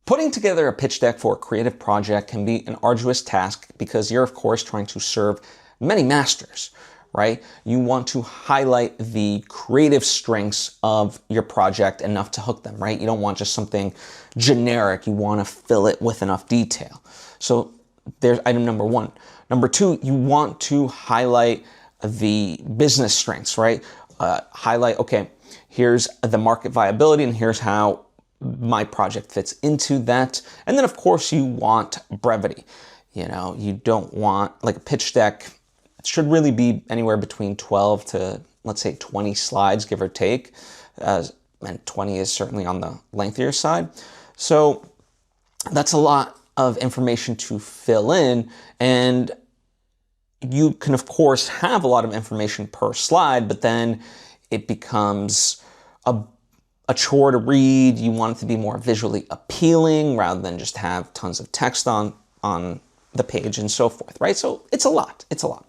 Putting together a pitch deck for a creative project can be an arduous task because you're, of course, trying to serve many masters, right? You want to highlight the creative strengths of your project enough to hook them, right? You don't want just something generic. You want to fill it with enough detail. So there's item number one. Number two, you want to highlight the business strengths, right? Highlight, okay, here's the market viability and here's how my project fits into that. And then of course you want brevity. You know, you don't want, like, a pitch deck, it should really be anywhere between 12 to, let's say, 20 slides, give or take. And 20 is certainly on the lengthier side. So that's a lot of information to fill in. And you can, of course, have a lot of information per slide, but then it becomes a chore to read. You want it to be more visually appealing rather than just have tons of text on the page and so forth, right? So it's a lot. It's a lot.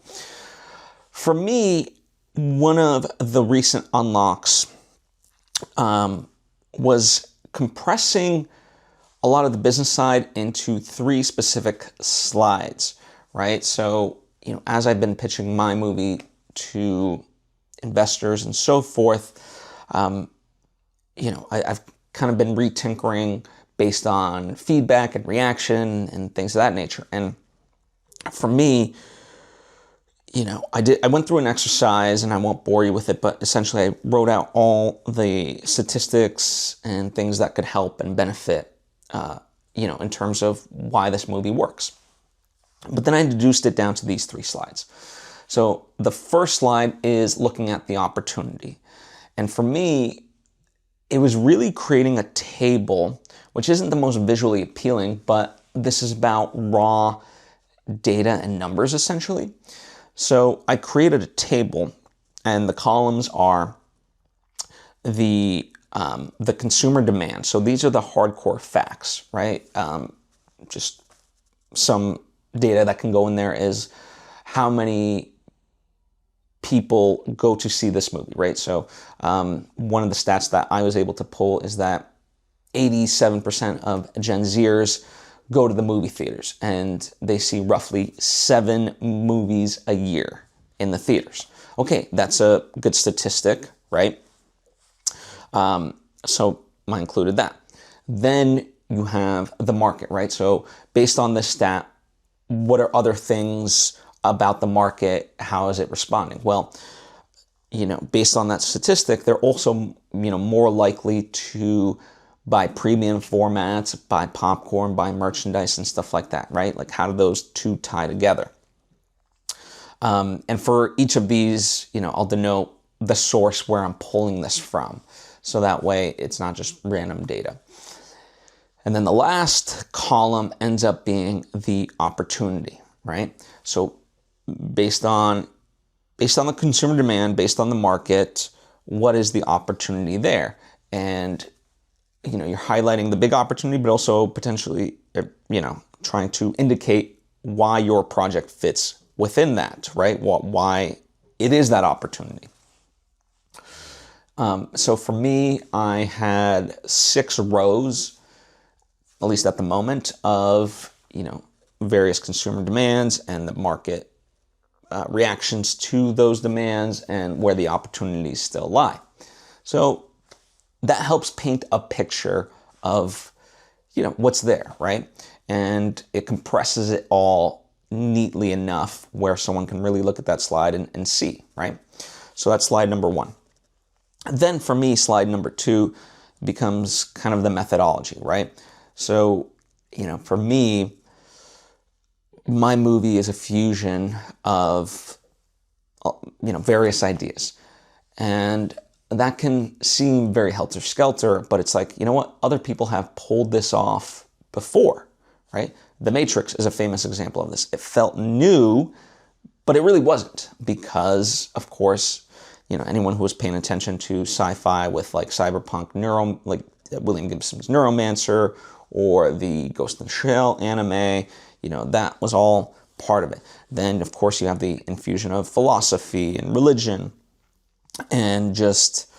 For me, one of the recent unlocks was compressing a lot of the business side into 3 specific slides, right? So, you know, as I've been pitching my movie to investors and so forth, you know, I've kind of been retinkering based on feedback and reaction and things of that nature. And for me, you know, I went through an exercise, and I won't bore you with it, but essentially I wrote out all the statistics and things that could help and benefit, you know, in terms of why this movie works. But then I reduced it down to these 3 slides. So the first slide is looking at the opportunity. And for me, it was really creating a table, which isn't the most visually appealing, but this is about raw data and numbers, essentially. So I created a table, and the columns are the consumer demand. So these are the hardcore facts, right? Just some data that can go in there is how many people go to see this movie, right? So one of the stats that I was able to pull is that 87% of Gen Zers go to the movie theaters, and they see roughly 7 movies a year in the theaters. Okay, that's a good statistic, right? So I included that. Then you have the market, right? So based on this stat, what are other things about the market? How is it responding? Well, you know, based on that statistic, they're also, you know, more likely to buy premium formats, buy popcorn, buy merchandise and stuff like that, right? Like, how do those two tie together? And for each of these, you know, I'll denote the source where I'm pulling this from. So that way it's not just random data. And then the last column ends up being the opportunity, right? So based on the consumer demand, based on the market, what is the opportunity there? And, you know, you're highlighting the big opportunity, but also potentially, you know, trying to indicate why your project fits within that, right? Why it is that opportunity. So for me, I had 6 rows, at least at the moment, of, you know, various consumer demands and the market reactions to those demands and where the opportunities still lie. So that helps paint a picture of, you know, what's there, right? And it compresses it all neatly enough where someone can really look at that slide and see, right? So that's slide number 1. Then for me, slide number 2 becomes kind of the methodology, right? So, you know, for me, my movie is a fusion of, you know, various ideas. And that can seem very helter-skelter, but it's like, you know what? Other people have pulled this off before, right? The Matrix is a famous example of this. It felt new, but it really wasn't, because, of course, you know, anyone who was paying attention to sci-fi with like cyberpunk like William Gibson's Neuromancer or the Ghost in the Shell anime, you know, that was all part of it. Then, of course, you have the infusion of philosophy and religion and just,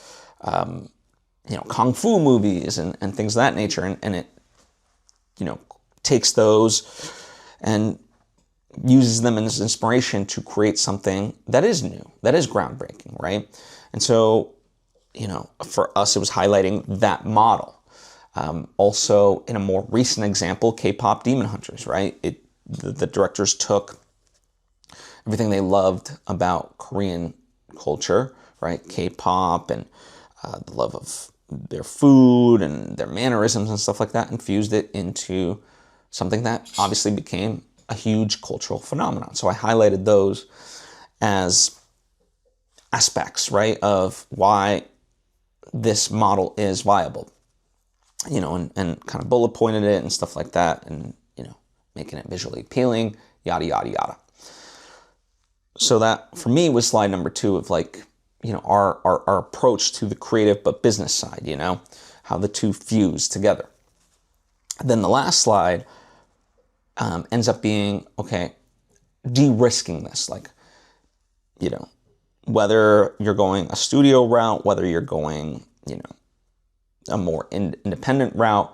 you know, kung fu movies and things of that nature. And it, takes those and uses them as inspiration to create something that is new, that is groundbreaking, right? And so, for us, it was highlighting that model. Also, in a more recent example, K-pop Demon Hunters, right? The directors took everything they loved about Korean culture, right? K-pop and the love of their food and their mannerisms and stuff like that, infused it into something that obviously became a huge cultural phenomenon. So I highlighted those as aspects, right, of why this model is viable, and kind of bullet pointed it and stuff like that, and, making it visually appealing, yada, yada, yada. So that, for me, was slide number 2 of our approach to the creative but business side, how the two fuse together. Then the last slide ends up being, okay, de-risking this, whether you're going a studio route, whether you're going, a more independent route,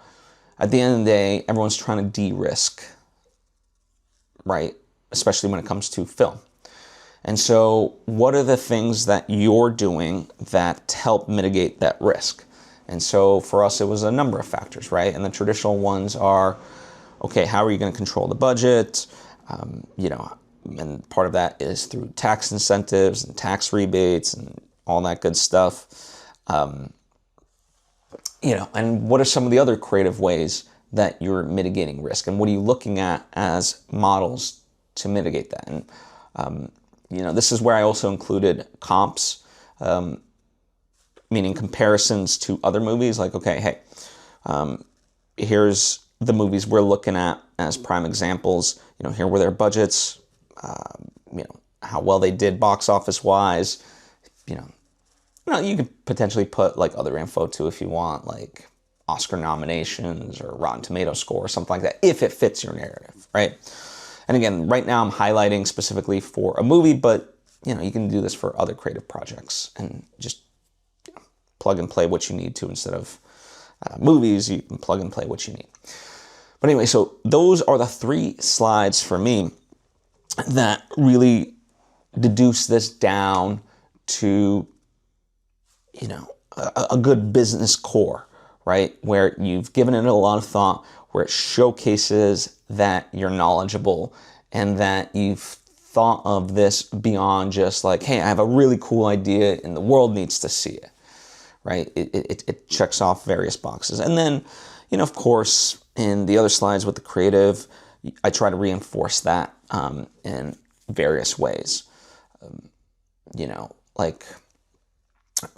at the end of the day, everyone's trying to de-risk, right? Especially when it comes to film. And so what are the things that you're doing that help mitigate that risk? And so for us, it was a number of factors, right? And the traditional ones are, okay, how are you going to control the budget? And part of that is through tax incentives and tax rebates and all that good stuff. And what are some of the other creative ways that you're mitigating risk? And what are you looking at as models to mitigate that? And, this is where I also included comps, meaning comparisons to other movies. Like, okay, hey, here's the movies we're looking at as prime examples. Here were their budgets, how well they did box office wise. You could potentially put other info too if you want, like Oscar nominations or Rotten Tomato score or something like that, if it fits your narrative, right? And again, right now I'm highlighting specifically for a movie, but you can do this for other creative projects and just plug and play what you need to. Instead of movies, you can plug and play what you need. But anyway, so those are the 3 slides for me that really deduce this down to, a good business core, right? Where you've given it a lot of thought, where it showcases that you're knowledgeable and that you've thought of this beyond just like, hey, I have a really cool idea and the world needs to see it, right? It checks off various boxes. And then, of course, in the other slides with the creative, I try to reinforce that in various ways.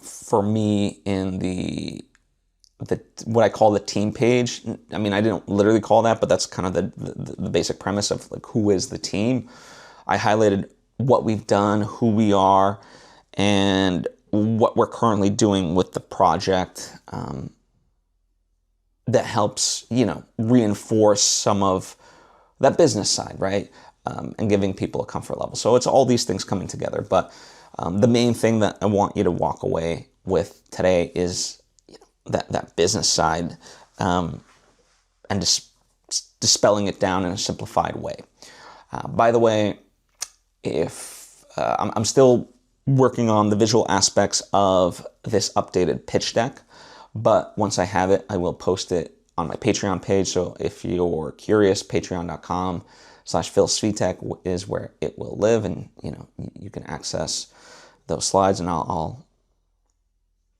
For me, in the what I call the team page, I mean, I didn't literally call that, but that's kind of the basic premise of who is the team. I highlighted what we've done, who we are, and what we're currently doing with the project that helps, reinforce some of that business side, right? And giving people a comfort level. So it's all these things coming together. But the main thing that I want you to walk away with today is that business side, and just dispelling it down in a simplified way. By the way, if I'm still working on the visual aspects of this updated pitch deck, but once I have it, I will post it on my Patreon page. So if you're curious, patreon.com/Svitek is where it will live, and you can access those slides, and I'll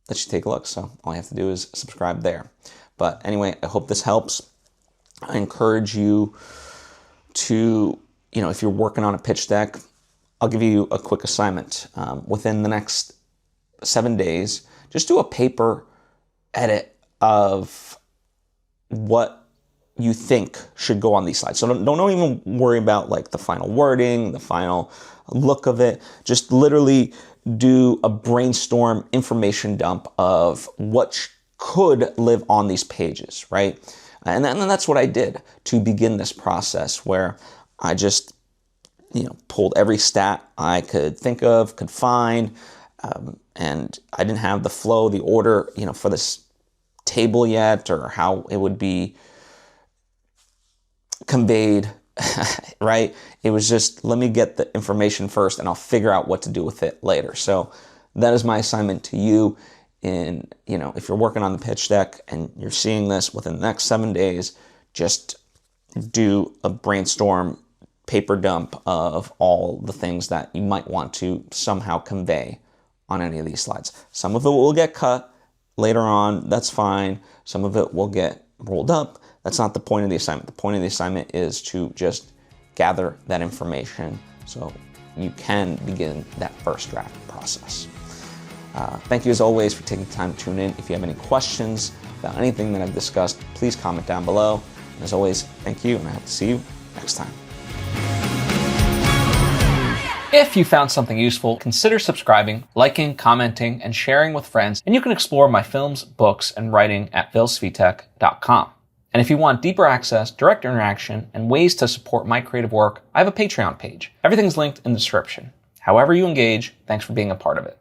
let you take a look. So all you have to do is subscribe there. But anyway, I hope this helps. I encourage you to, if you're working on a pitch deck, I'll give you a quick assignment. Within the next 7 days, just do a paper edit of what you think should go on these slides. So don't even worry about the final wording, the final look of it. Just literally do a brainstorm information dump of what could live on these pages, right? And that's what I did to begin this process, where I just pulled every stat I could think of, could find, and I didn't have the flow, the order, for this table yet, or how it would be conveyed, right? It was just, let me get the information first and I'll figure out what to do with it later. So that is my assignment to you. If you're working on the pitch deck and you're seeing this within the next 7 days, just do a brainstorm paper dump of all the things that you might want to somehow convey on any of these slides. Some of it will get cut later on, that's fine. Some of it will get rolled up. That's not the point of the assignment. The point of the assignment is to just gather that information so you can begin that first draft process. Thank you as always for taking the time to tune in. If you have any questions about anything that I've discussed, please comment down below. And as always, thank you, and I hope to see you next time. If you found something useful, consider subscribing, liking, commenting, and sharing with friends, and you can explore my films, books, and writing at Svitek.com. And if you want deeper access, direct interaction, and ways to support my creative work, I have a Patreon page. Everything's linked in the description. However you engage, thanks for being a part of it.